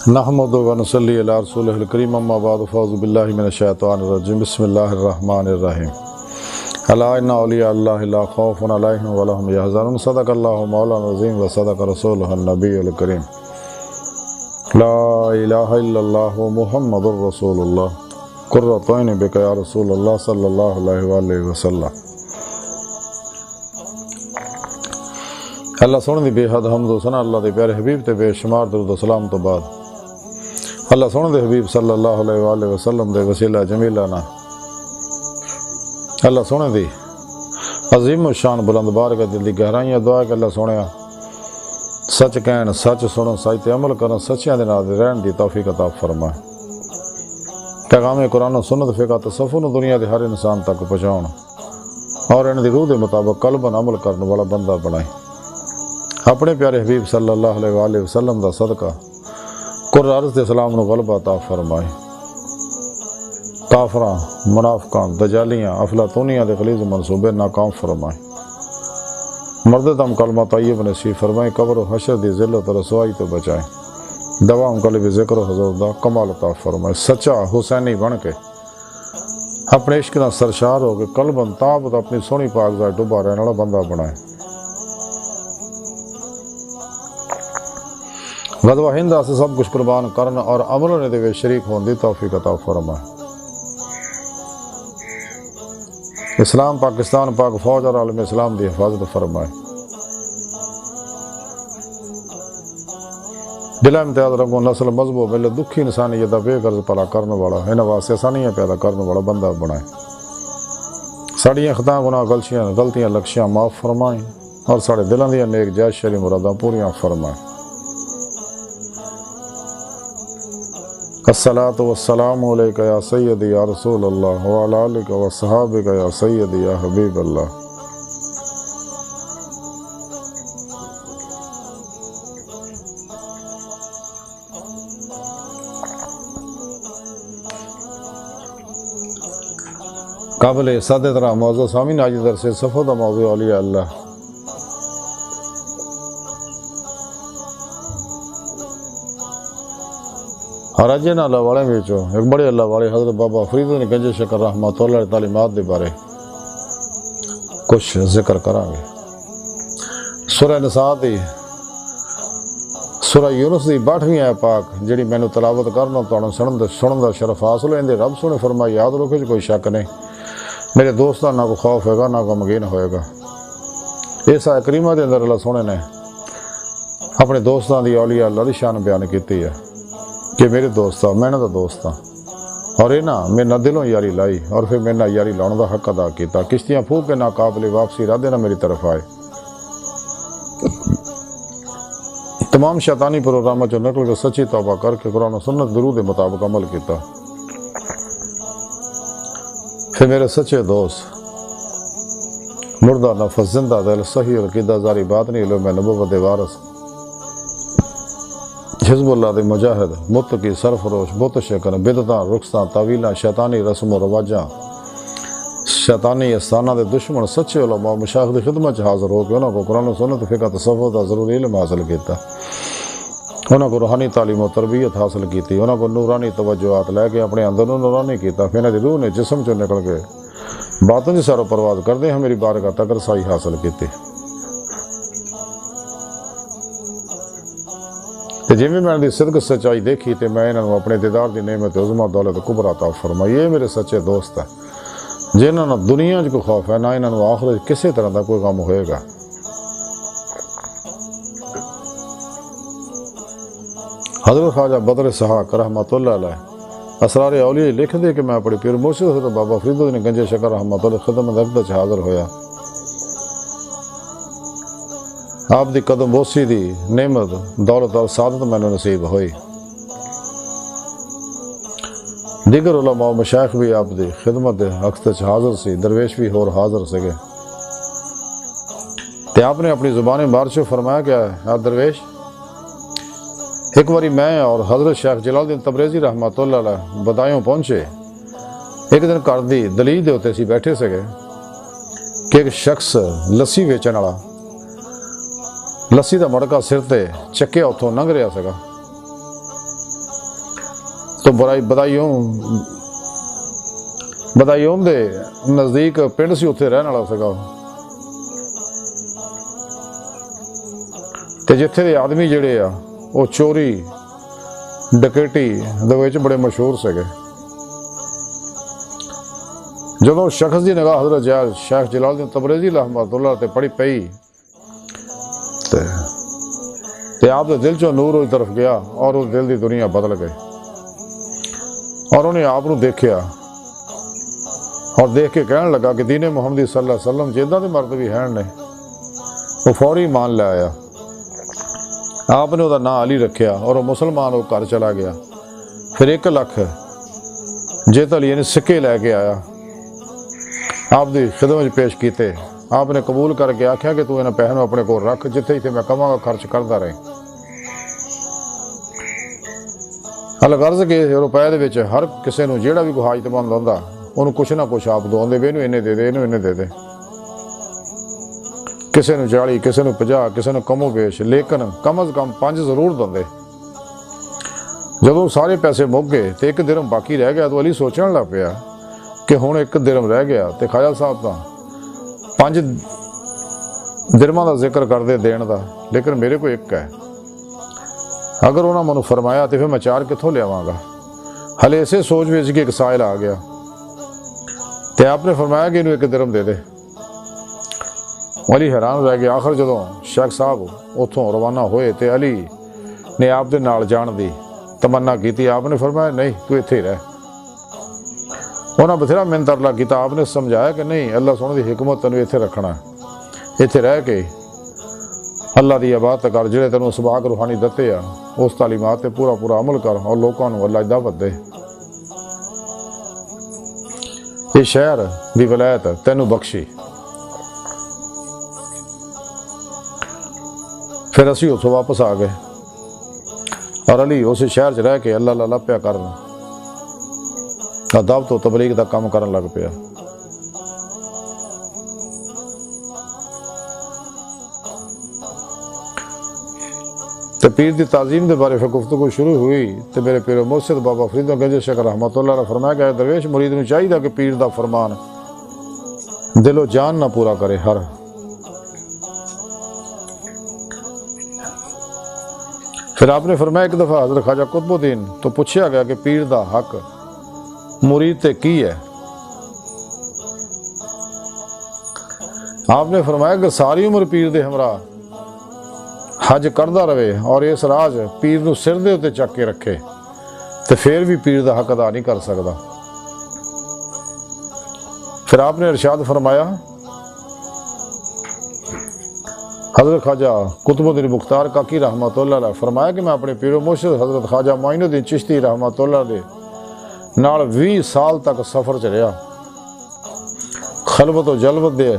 نحمد و نصلی علی رسولہ الکریم اما بعد فاعوذ باللہ من الشیطان الرجیم بسم اللہ الرحمن الرحیم الا ان اولیاء اللہ لا خوف علیہم ولا هم یحزنون صدق اللہ مولانا العظیم و صدق رسولہ النبی الکریم لا الہ الا اللہ محمد رسول اللہ قرۃ عین بک یا رسول اللہ صلی اللہ علیہ وآلہ وسلم۔ اللہ سونے دی بے حد حمد و ثنا اللہ دے پیارے حبیب تے بے شمار درود و سلام تو بعد اللہ سونے دے حبیب صلی اللہ علیہ وآلہ وسلم دے وسیلہ جمیلہ نا اللہ سونے دی عظیم و شان بلند بارگاہ دل دی گہرائیاں دعا کہ اللہ سونے سچ کہن سچ سنن سچ تے عمل کرن سچیاں دے نال رہن دی توفیق عطا فرمائے۔ پیغام قرآن و سنت فقہ تصوف نو دنیا دے ہر انسان تک پہنچاؤن اور ان دی روح دے مطابق قلباً عمل کرنے والا بندہ بنائے۔ اپنے پیارے حبیب صلی اللہ علیہ وآلہ وسلم دا صدقہ قرآن عرض دے اسلام نو غلبہ عطا فرمائے۔ کافراں منافقاں دجالیاں افلاطونیاں دے غلیظ منصوبے ناکام فرمائے۔ مرد دم کلمہ طیب نصیب فرمائے، قبر و حشر دی ذلت و رسوائی تو بچائے۔ دوام قلب ذکر و حضور دا کمال عطا فرمائے۔ سچا حسینی بن کے اپنے عشق دا سرشار ہو کے قلباً تابت اپنی سونی پاک ذات ڈوبا رہنے والا بندہ بنائے۔ غزوہ ہند سے سب کچھ قربان کرنا اور عمل نے دے شریک ہون دی توفیق عطا فرمائے۔ اسلام پاکستان پاک فوج اور عالم اسلام دی حفاظت فرمائے۔ بلا امتیاز رنگوں نسل مذہب و ملت دکھی انسانیت بے غرض پلا کرنے والا انہاں واسطے آسانیاں پیدا کرنے والا بندہ بنائے۔ ساڑیاں خطاں گناہ غلطیاں لکشیاں معاف فرمائیں اور ساڑے دلاں دیاں نیک جائز شرعی مراداں پوریاں فرمائیں۔ الصلاۃ والسلام علیکہ یا سیدی یا رسول اللہ وعلی آلک و صحابک یا سیدی یا حبیب اللہ۔ قابل صد طرح موضوع سامعین آج درس صفحہ دا موضوع اولیاء اللہ۔ ہراجے نہ اللہ والے وچوں ایک بڑے اللہ والے حضرت بابا فرید نے گنج شکر رحمۃ اللہ علیہ تعلیمات دے بارے کچھ ذکر کراں گے۔ سورہ نساء دی سورہ یونس دی 62ویں آیت پاک جڑی مینوں تلاوت کرنا تانوں سنن دا شرف حاصل ہے۔ رب سونے فرمایا یاد رکھو کہ کوئی شک نہیں، میرے دوستاں نہ کو خوف ہوئے گا نہ غمگین ہوئے گا۔ اس آیت کریمہ دے اندر اللہ سونے نے اپنے دوستاں دی اولیاء اللہ دی شان بیان کیتی ہے کہ میرے دوستاں میں دا دوستاں اور یہ میں نہ دلوں یاری لائی اور پھر میں نہ یاری لاؤن دا حق ادا کیتا۔ کشتیاں پھونک کے نہ قابل واپسی ارادے نہ میری طرف آئے۔ تمام شیطانی پروگراموں جو نکل کے سچی توبہ کر کے قرآن و سنت درود کے مطابق عمل کیتا۔ پھر میرے سچے دوست مردہ نفس زندہ دل صحیح عقیدہ زاری باطنی علم نبوت وارث حزب اللہ دے مجاہد متقی سرفروش بت شکن بدعتاں رخصتاں تعویلاں شیطانی رسم و رواجاں شیطانی استانہ دے دشمن سچے علماء مشایخ دی خدمت چ حاضر ہو کے انہاں کو قرآن و سنت فقہ تصوف دا ضروری علم حاصل کیتا، انہاں کو روحانی تعلیم و تربیت حاصل کیتی، انہاں کو نورانی توجہات لے کے اپنے اندر نورانی کیتا، پھر انہاں دی روح نے جسم چوں نکل کے باطن دی سارو پرواز کردے ہیں میری بارگاہ تک رسائی حاصل کیتی۔ جی میں دی صدق سچائی دیکھی تے میں انہوں اپنے دیدار دی نعمت عظمہ دولت کبرا عطا فرمائی۔ یہ میرے سچے دوست ہیں جنہوں نے دنیا جو خوف ہے نہ انہوں آخرت کسی طرح دا کوئی غم ہوئے گا۔ حضرت خواجہ بدر صحاق رحمۃ اللہ علیہ اسرار اولیاء لکھ دے کہ میں اپنی پیر مرشد حضرت بابا فرید نے گنج شکر رحمۃ اللہ خدمت اقدس حاضر ہویا۔ آپ دی قدم بوسی دی نعمت دولت اور سعادت میں نصیب ہوئی۔ دیگر علماء و مشایخ بھی آپ دی خدمت اقدس حاضر سی، درویش بھی اور حاضر سکے۔ تے آپ نے اپنی زبان بارشو فرمایا کیا ہے درویش، ایک باری میں اور حضرت شیخ جلال الدین تبریزی رحمۃ اللہ علیہ بدایوں پہنچے۔ ایک دن گھر دی دلیل دے ہوتے سی بیٹھے سکے کہ ایک شخص لسی ویچن والا لسی دا مڑکا سر تے چکیا اتوں لنگ رہا سگا۔ تو بدایوم دے نزدیک پنڈ سی، اتنے رہن والا سا تے جتھے دے آدمی جڑے آ وہ چوری ڈکیٹی دے وچ بڑے مشہور سکے۔ جدوں شخص دی نگاہ حضرت شیخ جلال الدین تبریزی رحمۃ اللہ تے پڑی پئی تے آپ دے دل چوں نور اس طرف گیا اور اس دل دی دنیا بدل گئی، اور انہیں آپ نو دیکھیا اور دیکھ کے کہنے لگا کہ دین محمدی صلی اللہ علیہ وسلم جیداں دے مرد بھی ہیں نے۔ وہ فوری مان لے آیا، آپ نے وہ نام علی رکھیا اور وہ مسلمان وہ گھر چلا گیا۔ پھر 1 لکھ جیت علی نے سکے لے کے آیا، آپ دی خدمت پیش کیتے۔ آپ نے قبول کر کے آخیا کہ تو انہیں پیسوں اپنے کو رکھ، جتھے ہی میں کماں گا خرچ کرتا رہے۔ الغرض کہ روپئے دے وچ ہر کسے نو جیڑا بھی کوئی حاجت مند ہوندا انہوں کچھ نہ کچھ آپ دے بھی، انہوں انہیں دے دے، انہوں انہیں دے دے، کسے نو 40، کسے نو 50، کسے نو کم و بیش، لیکن کم از کم 5 ضرور دے۔ جدوں سارے پیسے مک گئے تو 1 درہم باقی رہ گیا تو علی سوچنے لگ پیا کہ ہن 1 درہم رہ گیا تے خواجہ صاحب تو 5 درہماں دا ذکر کر دے دین دا، لیکن میرے کو 1 ہے، اگر انہوں نے مجھے فرمایا تو پھر میں 4 کتوں لیاواں گا۔ ہلے اسے سوچ وچ کہ ایک سائل آ گیا تے آپ نے فرمایا کہ انہوں 1 درہم دے دے۔ علی حیران رہ گیا۔ آخر جدوں شیخ صاحب اتوں روانہ ہوئے تے علی نے آپ دے نال جان دی تمنا کی، آپ نے فرمایا نہیں تو اتھے ہی رہ۔ انہاں بتھیرا من ترلا کیتا، آپ نے سمجھایا کہ نہیں، اللہ سونے دی حکمت تینوں اتھے رکھنا ہے، اتھے رہ کے اللہ دی عبادت کر، جڑے تینوں اسباق روحانی دتے آ اس تعلیمات تے پورا عمل کر اور لوکاں نوں اللہ دی دعوت دے۔ یہ شہر دی ولایت تینوں بخشی۔ پھر اسی اتوں واپس آ گئے اور علی اس شہر چ رہ کے اللہ اللہ پیا کرنا، دعوت و تبلیغ دا کام کرن لگ پیا۔ تے پیر دی تعظیم دے بارے پھر گفتگو شروع ہوئی تے میرے پیر مرشد بابا فرید گنج شیخ رحمۃ اللہ علیہ فرمایا کہ درویش مرید نوں چاہیے کہ پیر دا فرمان دل و جان نہ پورا کرے۔ پھر آپ نے فرمایا ایک دفعہ حضرت خواجہ قطب الدین تو پوچھا گیا کہ پیر دا حق مرید تے کی ہے؟ آپ نے فرمایا کہ ساری عمر پیر دے ہمراہ حج کردا رہے اور اس راج پیر نو سر دے اتے چک کے رکھے تے پھر بھی پیر دا حق ادا نہیں کر سکدا۔ پھر آپ نے ارشاد فرمایا، حضرت خواجہ قطب الدین مختار کاکی رحمۃ اللہ علیہ فرمایا کہ میں اپنے پیر و مرشد حضرت خواجہ معین الدین چشتی رحمۃ اللہ علیہ نال 20 سال تک سفر چ رہا، خلوت و جلوت دے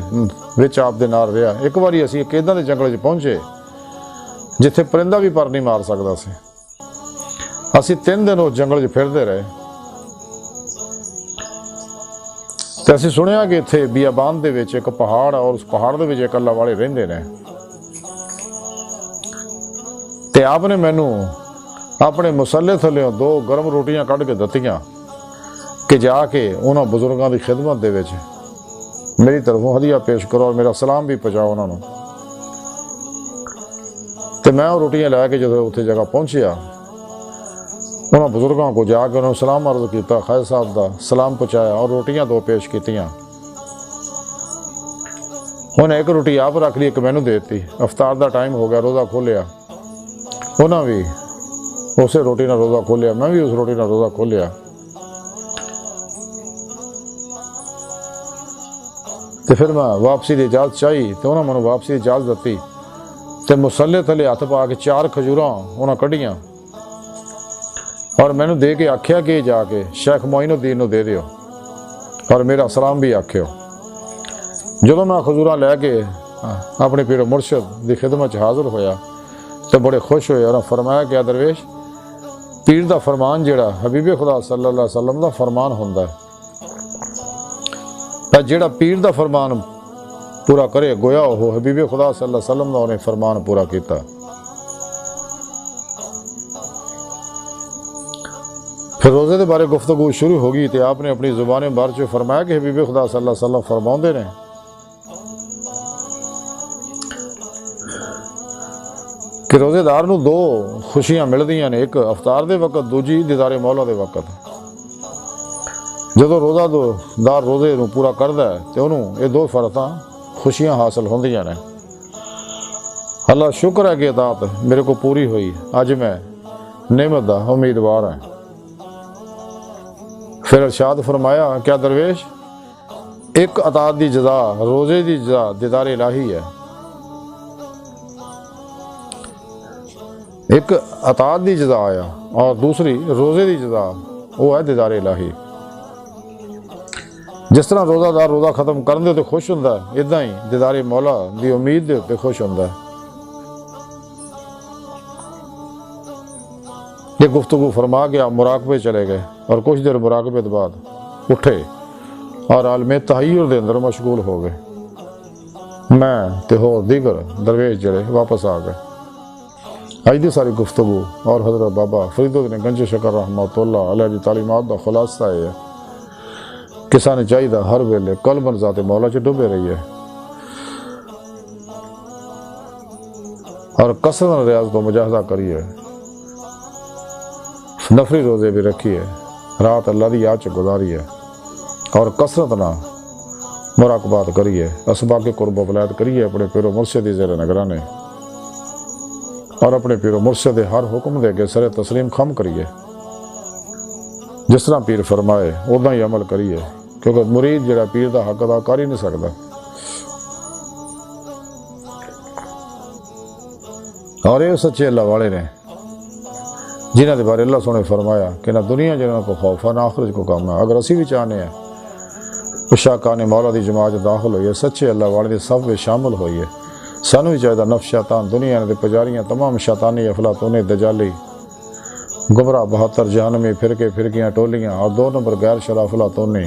وچ آپ دے نال رہا۔ ایک باری اسی کیداں دے جنگل چ پہنچے جتھے پرندہ بھی پر نہیں مار سکدا سی، اسی 3 دن اس جنگل چ پھردے رہے تے اسی سنیا کہ اتھے بیابان دے وچ ایک پہاڑ اور اس پہاڑ دے وچ ایک اللہ والے رہندے نے تے آپ نے مینوں اپنے مسلے تھلیوں 2 گرم روٹیاں کڈ کے دتیاں کہ جا کے انہاں بزرگاں دی خدمت دے وچ میری طرفوں ہدیہ پیش کرو اور میرا سلام بھی پہنچاؤ انہاں نوں۔ تے میں وہ روٹیاں لے کے جدوں اتھے جگہ پہنچیا انہاں بزرگاں کو جا کے انہوں نے سلام عرض کیتا، خواجہ صاحب دا سلام پہنچایا اور روٹیاں 2 پیش کیتیاں۔ انہیں ایک روٹی آپ رکھ لی، ایک مینوں دے دتی۔ افطار دا ٹائم ہو گیا، روزہ کھولیا، انہاں بھی اسے روٹی نہ روزہ کھولیا، میں بھی اس روٹی نہ روزہ کھولیا۔ تے پھر میں واپسی دی اجازت چاہی تے انہاں مینوں واپسی دی اجازت دتی تے مسلے تھلے ہاتھ پا کے 4 کھجوراں انہاں کڈیاں اور مینوں دے کے آکھیا کہ جا کے شیخ معین الدین نوں دے دیو اور میرا سلام بھی آکھیو۔ جدوں میں کھجوراں لے کے اپنے پیر مرشد دی خدمت حاضر ہویا تو بڑے خوش ہوئے اور فرمایا کہ درویش پیر دا فرمان جڑا حبیب خدا صلی اللہ علیہ وسلم دا فرمان ہوندا ہے، جڑا پیر دا فرمان پورا کرے گویا وہ حبیب خدا صلی اللہ علیہ وسلم دا انہیں فرمان پورا کیتا۔ پھر روزے کے بارے گفتگو شروع ہوگی تو آپ نے اپنی زبان مبارک چ فرمایا کہ حبیب خدا صلی اللہ علیہ وسلم فرماؤندے نے کہ روزے دار نو دو خوشیاں ملدیاں نے، ایک افطار دے وقت، دوجی دیدار مولا دے وقت۔ جدو روزہ دار روزے نو پورا کردا ہے تو انہوں یہ دو فرحتاں خوشیاں حاصل ہوندیاں نے۔ اللہ شکر ہے کہ اطاعت میرے کو پوری ہوئی، اج میں نعمت دا امیدوار ہوں۔ پھر ارشاد فرمایا کیا درویش ایک اطاعت دی جزا، روزے دی جزا دیدار الہی ہے، ایک اطاعت دی جزا آیا اور دوسری روزے دی جزا وہ ہے دیدار الہی۔ جس طرح روزہ دار روزہ ختم کرن دے تے خوش ہوندا ہے، ادا ہی دیدار مولا دی امید دے تے خوش ہوندا ہے۔ یہ گفتگو فرما کے آپ مراقبے چلے گئے اور کچھ دیر مراقبے کے بعد اٹھے اور عالم تحیر دے اندر مشغول ہو گئے۔ میں تے ہور دیگر درویش جڑے واپس آ گئے۔ اج دی ساری گفتگو اور حضرت بابا فرید الدین گنج شکر رحمۃ اللہ علیہ دی تعلیمات دا خلاصہ ہے کہ سانو چاہیے ہر ویلے قلب ذات مولا چ ڈبے رہیے اور کثرت ریاض کو مجاہدہ کریے، نفری روزے بھی رکھیے، رات اللہ دی یاد چ گزاریے اور کثرت نہ مراقبات کریے، اسباق قرب و ولایت کریے اپنے پیر و مرشد دی زیر نگرانے اور اپنے پیر و مرشد دے ہر حکم دے کے سر تسلیم خم کریے، جس طرح پیر فرمائے ادا ہی عمل کریے، کیونکہ مرید جڑا پیر دا حق ادا کر ہی نہیں سکتا۔ اور یہ سچے اللہ والے نے جنہوں کے بارے اللہ سونے فرمایا کہ نہ دنیا جنہوں کو خوف ہے نہ آخرت کو کام ہے۔ اگر اسی بھی چاہنے ہیں اشاقان مولا دی جماعت داخل ہوئی ہے، سچے اللہ والے دی صف میں شامل ہوئی ہے، سانو بھی چاہیے نفس شیطان دنیا دے پجاریاں تمام شیطانی افلاطون دجالی گمراہ 72 جہنمی فرقیاں ٹولیاں اور 2 نمبر غیر شرع افلاطونی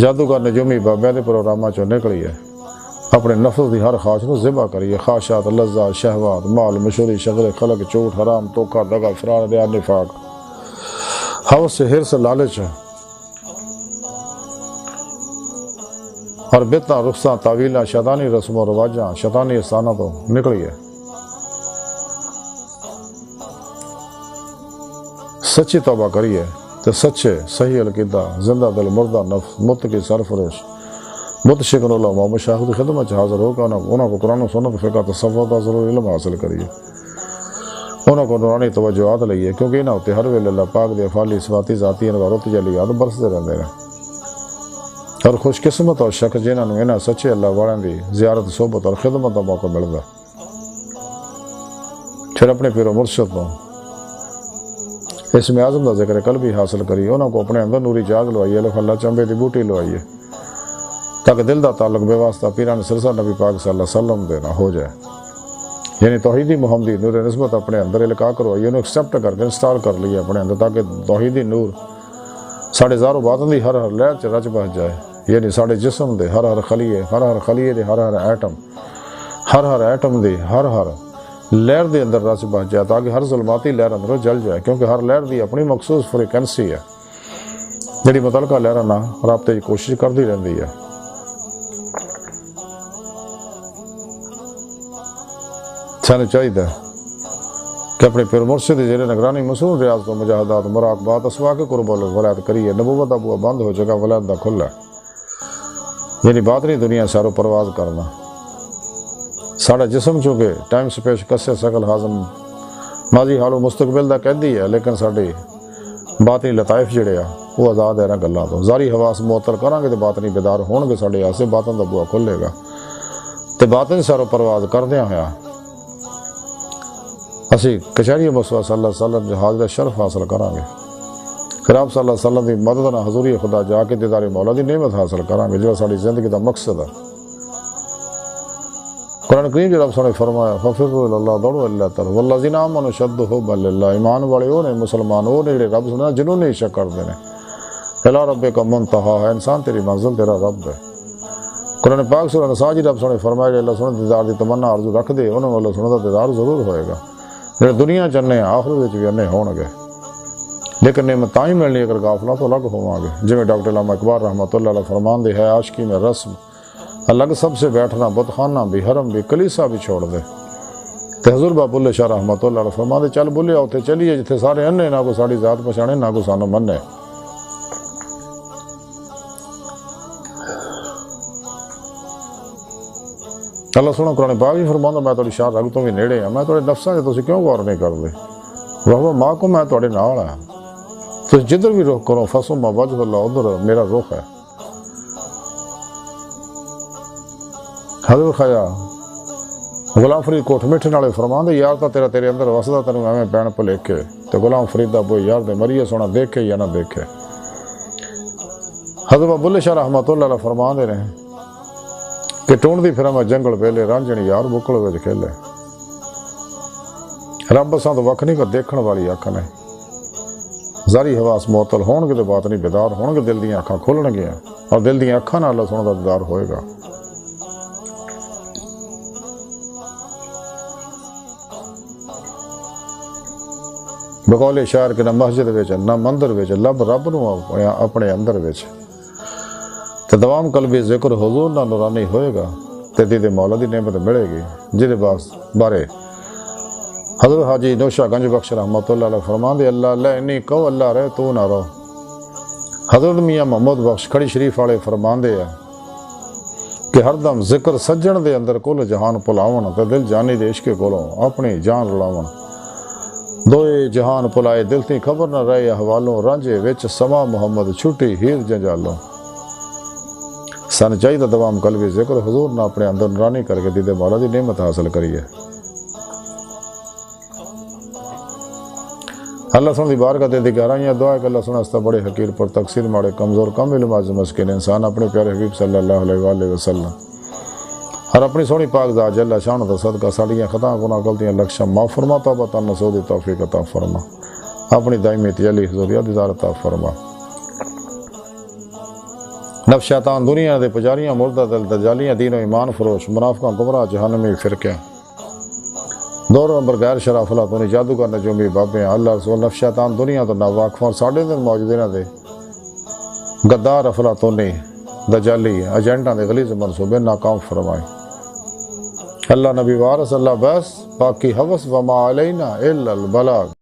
جادوگر نجومی بابے دے پروگراماں چوں نکلی ہے، اپنے نفس دی ہر خواہش کو ذبح کریے، خواہشات، لذات، شہوات، مال، مشہوری، شغل خلق، جھوٹ، حرام، دھوکہ، دغا، فرار، ریا، نفاق، ہوس، حرص، لالچ اور بدعتاں، رخصاں، تعویلاں، شیطانی رسم و رواجاں، شیطانی استانہ تو نکلی ہے۔ سچی توبہ کریے تو سچے صحیح القیدہ زندہ دل مردہ نفس متقی سرفروش متشکن علماء مشاہد خدمت حاضر ہو کر انہوں کو قرآن و سنت فقہ تصوف کا ضرور علم حاصل کریے، انہوں کو نورانی توجہات لئیے، کیونکہ انہوں ہوتے ہر ویلے اللہ پاک دے افعالی صفاتی ذاتی انوار تجلیات برستے رہتے ہیں۔ اور خوش قسمت اور شخص جنہوں نے انہاں سچے اللہ والوں دی زیارت صحبت اور خدمت کا موقع ملتا، پھر اپنے پیر و مرشد کو اسم اعظم کا ذکر قلبی حاصل کریے، انہوں کو اپنے اندر نوری جاگ لوائیے، الف اللہ چنبے دی بوٹی لوائیے، تاکہ دل دا تعلق بے واسطہ پیران سرسا نبی پاک صلی اللہ علیہ وسلم دے نہ ہو جائے، یعنی توحیدی محمدی نور نسبت اپنے اندر القاء کروائیے، انہوں ایکسیپٹ کر کے انسٹال کر لیے اپنے اندر، تاکہ توحیدی نور ساڑھے زاروں باطن دی ہر لہر چ رچ بس جائے، یعنی ساڑھے جسم دے ہر خلیے دے ہر ایٹم دی ہر لہر دے اندر رچ بس جائے، تاکہ ہر ظلماتی لہر اندر جل جائے، کیونکہ ہر لہر دی اپنی مخصوص فریکوینسی ہے جڑی متعلقہ لہر نہ رابطے کی کوشش کرتی رہتی ہے۔ سانو چاہیے کہ اپنے پیر مرشد زیر نگرانی مصروف ریاض کو مجاہدات مراقبات اسواق قرب ولایت کریے، نبوت دا بوا بند ہو جگہ ولایت دا کھلا، یعنی باطنی دنیا سارو پرواز کرنا۔ ساڑا جسم چونکہ ٹائم سپیس کسے شکل ہاضم ماضی حال و مستقبل دا قیدی ہے، لیکن ساڑی باطنی لطائف جڑے وہ آزاد ہے نہ گلاں تو، ظاہری حواس معطل کریں گے تو باطنی بیدار ہون گے، ساڑے آسے باطن دا بوا کھلے گا، تو باطن سارو پرواز کردیاں ہویا اسی کچہری مصطفیٰ صلی اللہ علیہ وسلم جہاز دا شرف حاصل کریں گے، پھر آپ صلی اللہ علیہ وسلم دی مدد نہ حضوری خدا جا کے دیدار مولا دی نعمت حاصل کریں گے، جو ساری زندگی دا مقصد ہے۔ قرآن کریم جو رب نے فرمایا فَفِرُّوا إِلَى اللَّهِ دوڑو اللہ تعالیٰ وَالَّذِينَ آمَنُوا أَشَدُّ حُبًّا لِلَّهِ، ایمان والے وہ نے مسلمان وہ نے رب سنا جنہوں نے شک کر دینے، اِلَىٰ رَبِّكَ مُنْتَهَا ہے، انسان تیری منزل تیرا رب ہے۔ قرآن پاک سورہ نساء جی رب نے فرمایا کہ اللہ سنے دیدار دی تمنا آرزو رکھ دے، انہوں نے اللہ سنے دا دیدار ضرور ہوئے گا، ਜਿਹੜੇ ਦੁਨੀਆ 'ਚ ਅੰਨੇ ਆਖਰ ਵਿੱਚ ਵੀ ਅੰਨੇ ਹੋਣਗੇ। لیکن نعمت تاں ہی ملنی اگر غافلہ تو الگ ہوں گے۔ جویں ڈاکٹر علامہ اقبال رحمۃ اللہ علیہ فرمان دے ہے عاشقی میں رسم الگ سب سے بیٹھنا بت خانہ بھی حرم بھی کلیسا بھی چھوڑ دے۔ تے حضور بابا بلے شاہ رحمۃ اللہ علیہ فرمان دے چل بلے اوتھے چلیے جتھے سارے انے نہ کو ساڑی ذات پہچانے نہ کو سانو مننے۔ اللہ سونا قرآن پاک بھی فرماندا میں تہاڈی شان رگ تو بھی نیڑے ہاں، میں تہاڈے نفساں تے تسی کیوں غور نہیں کردے؟ وہو ماں کو میں تہاڈے نال ہاں، تسی جدھر بھی رخ کرو فسما وجہ اللہ ادھر میرا رخ ہے۔ حضرت خواجہ غلام فرید کوٹ میٹھے نالے فرماندے یار تا تیرا تیرے اندر وسدا تینوں ایویں پین بھلیکھے تے غلام فرید دا بوئی یار دے مریے سونا دیکھے یا نہ دیکھے۔ حضرت بابا بلے شاہ رحمۃ اللہ علیہ فرماندے رہے کہ ٹونڈ دی پھر میں جنگل پہلے رانجھنی یار بکڑ وچ کھیلے۔ رب اساں تو وکھ نہیں کو دیکھن والی اکھ نے، ظاہری حواس معطل ہون گے تے باطنی بیدار ہون گے، دل دیاں اکھاں کھلن گیاں اور دل دیاں اکھاں نال اللہ سونا دا دیدار ہوئے گا۔ بقول شاعر کہ نہ مسجد وچ نہ مندر وچ لب رب نو اپنے اندر وچ تے دوام قلبی ذکر حضور نہ نورانی ہوئے گا تے دید مولا دی نعمت ملے گی۔ جہدے بارے حضرت حاجی نوشہ گنج بخش رحمۃ اللہ علیہ فرماندے اللہ اللہ انی کہو اللہ رہے تو نہ رہو۔ حضرت میاں محمد بخش کھڑی شریف والے فرماندے ہیں کہ ہر دم ذکر سجن دے اندر کل جہان پلاون تے دل جانی دے عشق کولوں اپنی جان رلاون۔ دوئے جہان پلائے دل تھی خبر نہ رہے احوالوں رانجے وچ سما محمد چھٹی ہیر جنجالوں۔ سن چاہیے دوام قلبی ذکر حضور نہ اپنے اندر نورانی کر کے دید مولا دی نعمت حاصل کریے۔ اللہ سن دی بارگاہ دے دی گہرائیاں دعا ہے کہ اللہ سن استا بڑے حقیر پر تقصیر ماڑے کمزور کم علم آج مسکین انسان اپنے پیارے حبیب صلی اللہ علیہ وآلہ وسلم اور اپنی سونی پاک ذات جل شان دا صدقہ ساڑیاں خطاں گناہ غلطیاں لکشم معاف فرما، توبہ تن نصوح دی توفیق عطا فرما، اپنی دائمی تجلی حضوریت دیدار عطا فرما۔ نفس شیطان دنیا دے پجاریاں مردہ دل دجالیاں دین و ایمان فروش منافقاں گمراہ جہنمی فرقیاں دور نمبر غیر شرف افلاطونی جادوگر نجومی بابے اللہ رسول نفس شیطان دنیا تو ناواقفاں ساڑھے دن موجودین دے غدار افلاطونی دجالی ایجنٹاں دے غلیظ منصوبے ناکام فرمائے۔ اللہ نبی وارث اللہ بس باقی حوث وما علینا الا البلاغ۔